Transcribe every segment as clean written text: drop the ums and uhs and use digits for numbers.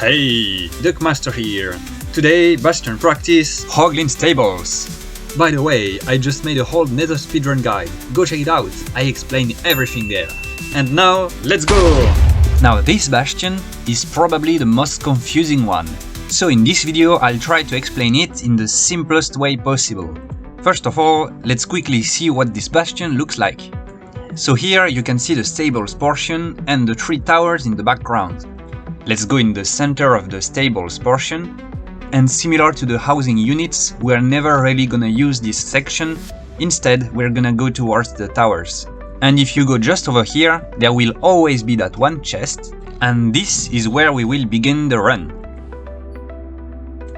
Hey, Duckmaster here. Today, Bastion practice Hoglin Stables. By the way, I just made a whole Nether speedrun guide. Go check it out, I explain everything there. And now, let's go! Now this Bastion is probably the most confusing one. So in this video, I'll try to explain it in the simplest way possible. First of all, let's quickly see what this Bastion looks like. So here you can see the stables portion and the 3 towers in the background. Let's go in the center of the stables portion, and similar to the housing units, we're never really gonna use this section. Instead, we're gonna go towards the towers. And if you go just over here, there will always be that one chest, and this is where we will begin the run.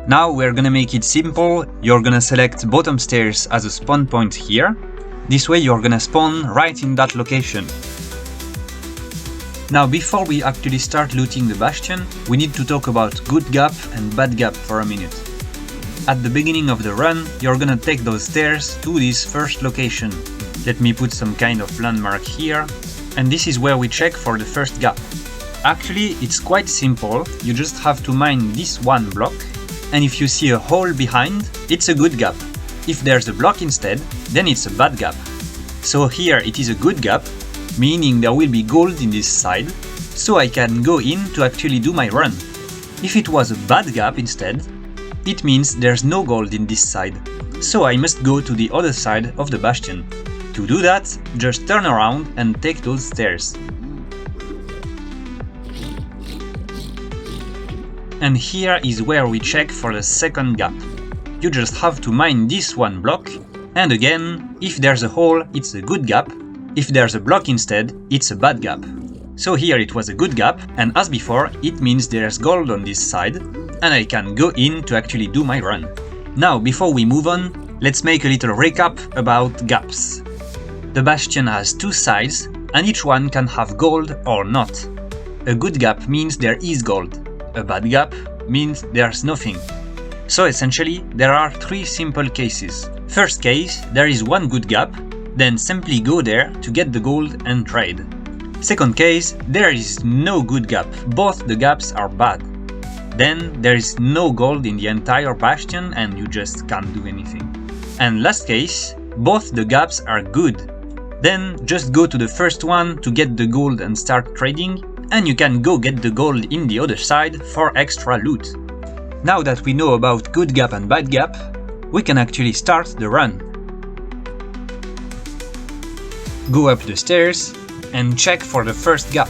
Now we're gonna make it simple. You're gonna select bottom stairs as a spawn point here. This way you're gonna spawn right in that location. Now before we actually start looting the Bastion, we need to talk about good gap and bad gap for a minute. At the beginning of the run, you're gonna take those stairs to this first location. Let me put some kind of landmark here, and this is where we check for the first gap. Actually, it's quite simple. You just have to mine this one block, and if you see a hole behind, it's a good gap. If there's a block instead, then it's a bad gap. So here it is a good gap, meaning there will be gold in this side, so I can go in to actually do my run. If it was a bad gap instead, it means there's no gold in this side, so I must go to the other side of the Bastion. To do that, just turn around and take those stairs. And here is where we check for the second gap. You just have to mine this one block, and again, if there's a hole, it's a good gap. If there's a block instead, it's a bad gap. So here it was a good gap, and as before, it means there's gold on this side, and I can go in to actually do my run. Now, before we move on, let's make a little recap about gaps. The Bastion has 2 sides, and each one can have gold or not. A good gap means there is gold. A bad gap means there's nothing. So essentially, there are 3 simple cases. First case, there is one good gap, then simply go there to get the gold and trade. Second case, there is no good gap, both the gaps are bad. Then there is no gold in the entire Bastion and you just can't do anything. And last case, both the gaps are good. Then just go to the first one to get the gold and start trading, and you can go get the gold in the other side for extra loot. Now that we know about good gap and bad gap, we can actually start the run. Go up the stairs and check for the first gap.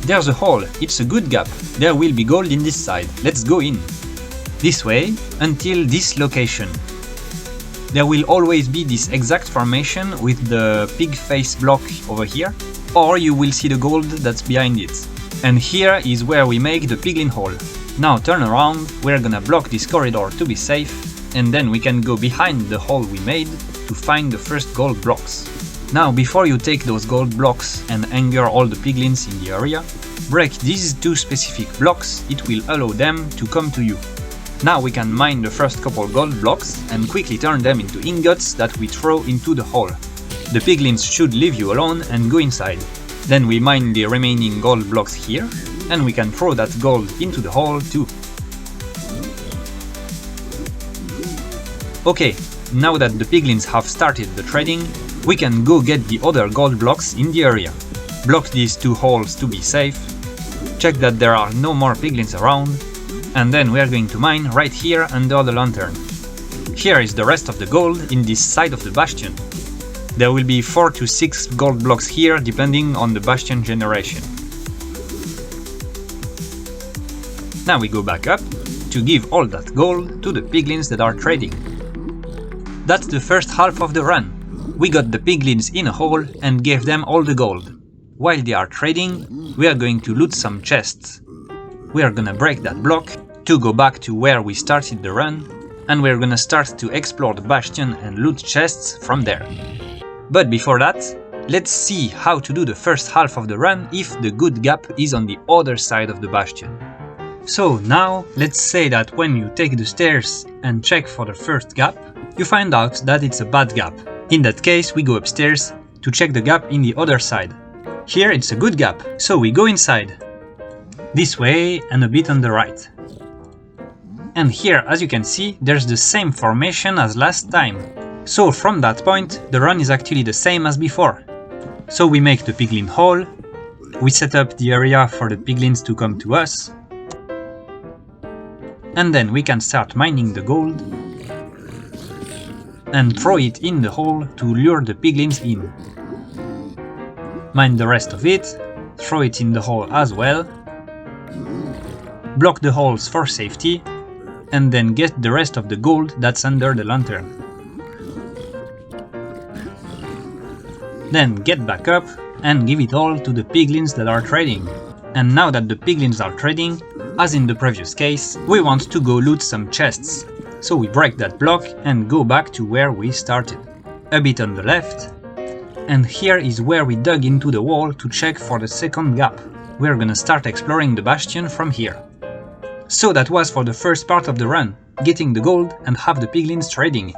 There's a hole, it's a good gap. There will be gold in this side. Let's go in. This way until this location. There will always be this exact formation with the pig face block over here, or you will see the gold that's behind it. And here is where we make the piglin hole. Now turn around, we're gonna block this corridor to be safe, and then we can go behind the hole we made to find the first gold blocks. Now before you take those gold blocks and anger all the piglins in the area, break these 2 specific blocks, it will allow them to come to you. Now we can mine the first couple gold blocks and quickly turn them into ingots that we throw into the hole. The piglins should leave you alone and go inside. Then we mine the remaining gold blocks here, and we can throw that gold into the hole too. Okay, now that the piglins have started the trading, we can go get the other gold blocks in the area. Block these 2 holes to be safe, check that there are no more piglins around, and then we are going to mine right here under the lantern. Here is the rest of the gold in this side of the Bastion. There will be 4 to 6 gold blocks here depending on the Bastion generation. Now we go back up to give all that gold to the piglins that are trading. That's the first half of the run. We got the piglins in a hole and gave them all the gold. While they are trading, we are going to loot some chests. We are gonna break that block to go back to where we started the run, and we're gonna start to explore the Bastion and loot chests from there. But before that, let's see how to do the first half of the run if the good gap is on the other side of the Bastion. So now, let's say that when you take the stairs and check for the first gap, you find out that it's a bad gap. In that case, we go upstairs to check the gap in the other side. Here it's a good gap, so we go inside. This way and a bit on the right. And here, as you can see, there's the same formation as last time. So from that point, the run is actually the same as before. So we make the piglin hole, we set up the area for the piglins to come to us, and then we can start mining the gold and throw it in the hole to lure the piglins in. Mine the rest of it, throw it in the hole as well, block the holes for safety, and then get the rest of the gold that's under the lantern. Then get back up and give it all to the piglins that are trading. And now that the piglins are trading, as in the previous case, we want to go loot some chests. So we break that block and go back to where we started. A bit on the left. And here is where we dug into the wall to check for the second gap. We're gonna start exploring the bastion from here. So that was for the first part of the run, getting the gold and have the piglins trading.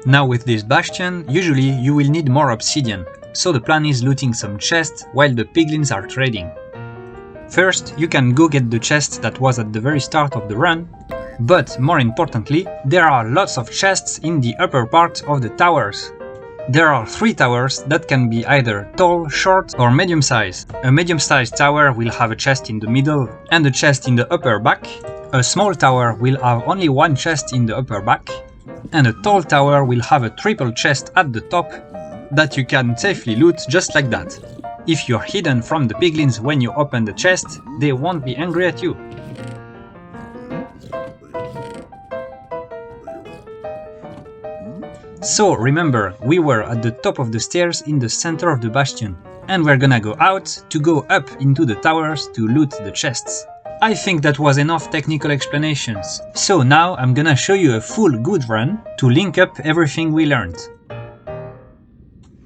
Now with this bastion, usually you will need more obsidian, so the plan is looting some chests while the piglins are trading. First, you can go get the chest that was at the very start of the run, but more importantly, there are lots of chests in the upper part of the towers. There are 3 towers that can be either tall, short or medium size. A medium sized tower will have a chest in the middle and a chest in the upper back. A small tower will have only 1 chest in the upper back. And a tall tower will have a triple chest at the top that you can safely loot just like that. If you're hidden from the piglins when you open the chest, they won't be angry at you. So remember, we were at the top of the stairs in the center of the bastion, and we're gonna go out to go up into the towers to loot the chests. I think that was enough technical explanations, so now I'm gonna show you a full good run to link up everything we learned.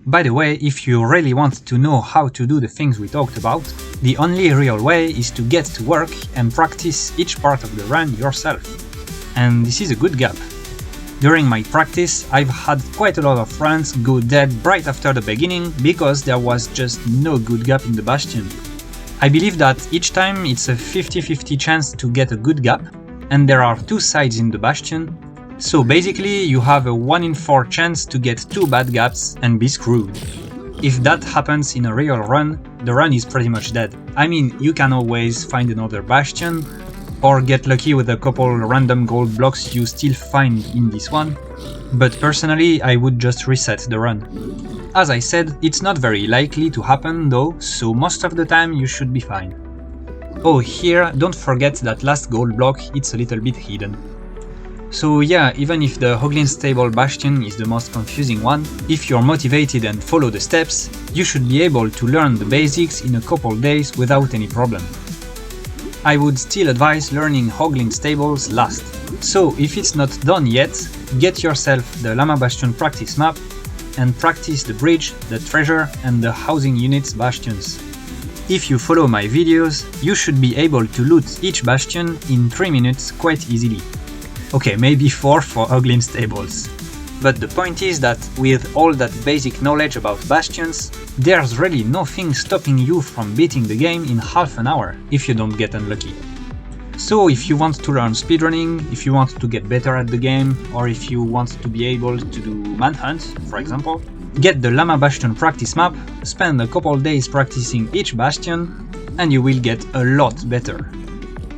By the way, if you really want to know how to do the things we talked about, the only real way is to get to work and practice each part of the run yourself. And this is a good gap. During my practice, I've had quite a lot of runs go dead right after the beginning because there was just no good gap in the bastion. I believe that each time it's a 50-50 chance to get a good gap, and there are 2 sides in the bastion, so basically you have a 1 in 4 chance to get 2 bad gaps and be screwed. If that happens in a real run, the run is pretty much dead. I mean, you can always find another bastion, or get lucky with a couple random gold blocks you still find in this one, but personally I would just reset the run. As I said, it's not very likely to happen though, so most of the time you should be fine. Oh, here, don't forget that last gold block, it's a little bit hidden. So yeah, even if the Hoglin Stables Bastion is the most confusing one, if you're motivated and follow the steps, you should be able to learn the basics in a couple days without any problem. I would still advise learning Hoglin Stables last. So if it's not done yet, get yourself the Llama Bastion practice map and practice the bridge, the treasure and the housing units bastions. If you follow my videos, you should be able to loot each bastion in 3 minutes quite easily. Okay, maybe 4 for Hoglin Stables. But the point is that with all that basic knowledge about bastions, there's really nothing stopping you from beating the game in half an hour, if you don't get unlucky. So if you want to learn speedrunning, if you want to get better at the game, or if you want to be able to do manhunt, for example, get the Llama Bastion practice map, spend a couple days practicing each bastion, and you will get a lot better.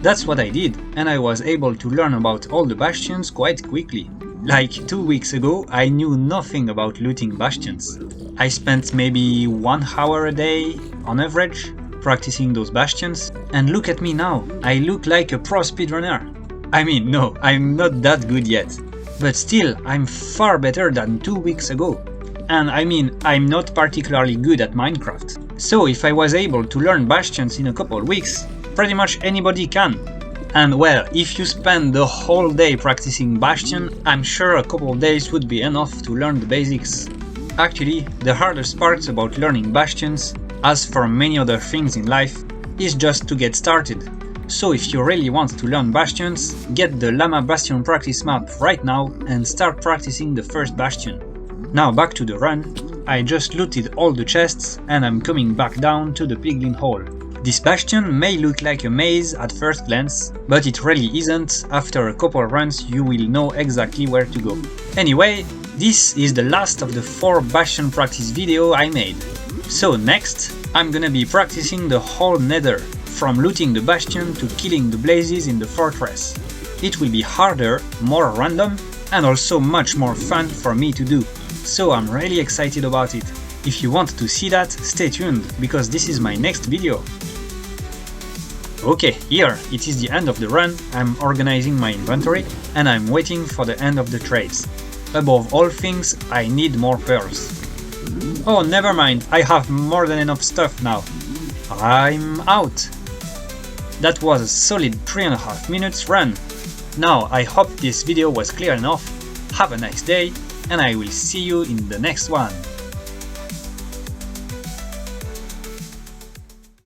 That's what I did, and I was able to learn about all the bastions quite quickly. Like 2 weeks ago, I knew nothing about looting bastions. I spent maybe 1 hour a day, on average, practicing those bastions, and look at me now, I look like a pro speedrunner. I mean, no, I'm not that good yet, but still, I'm far better than 2 weeks ago. And I mean, I'm not particularly good at Minecraft, so if I was able to learn bastions in a couple weeks, pretty much anybody can. And well, if you spend the whole day practicing Bastion, I'm sure a couple days would be enough to learn the basics. Actually, the hardest part about learning Bastions, as for many other things in life, is just to get started. So if you really want to learn Bastions, get the Llama Bastion practice map right now and start practicing the first Bastion. Now back to the run. I just looted all the chests and I'm coming back down to the piglin hole. This bastion may look like a maze at first glance, but it really isn't. After a couple runs you will know exactly where to go. Anyway, this is the last of the 4 bastion practice video I made. So next, I'm gonna be practicing the whole Nether, from looting the bastion to killing the blazes in the fortress. It will be harder, more random, and also much more fun for me to do. So I'm really excited about it. If you want to see that, stay tuned, because this is my next video. Okay, here it is the end of the run. I'm organizing my inventory and I'm waiting for the end of the trades. Above all things, I need more pearls. Oh, never mind, I have more than enough stuff now. I'm out. That was a solid 3.5 minutes run. Now I hope this video was clear enough. Have a nice day and I will see you in the next one.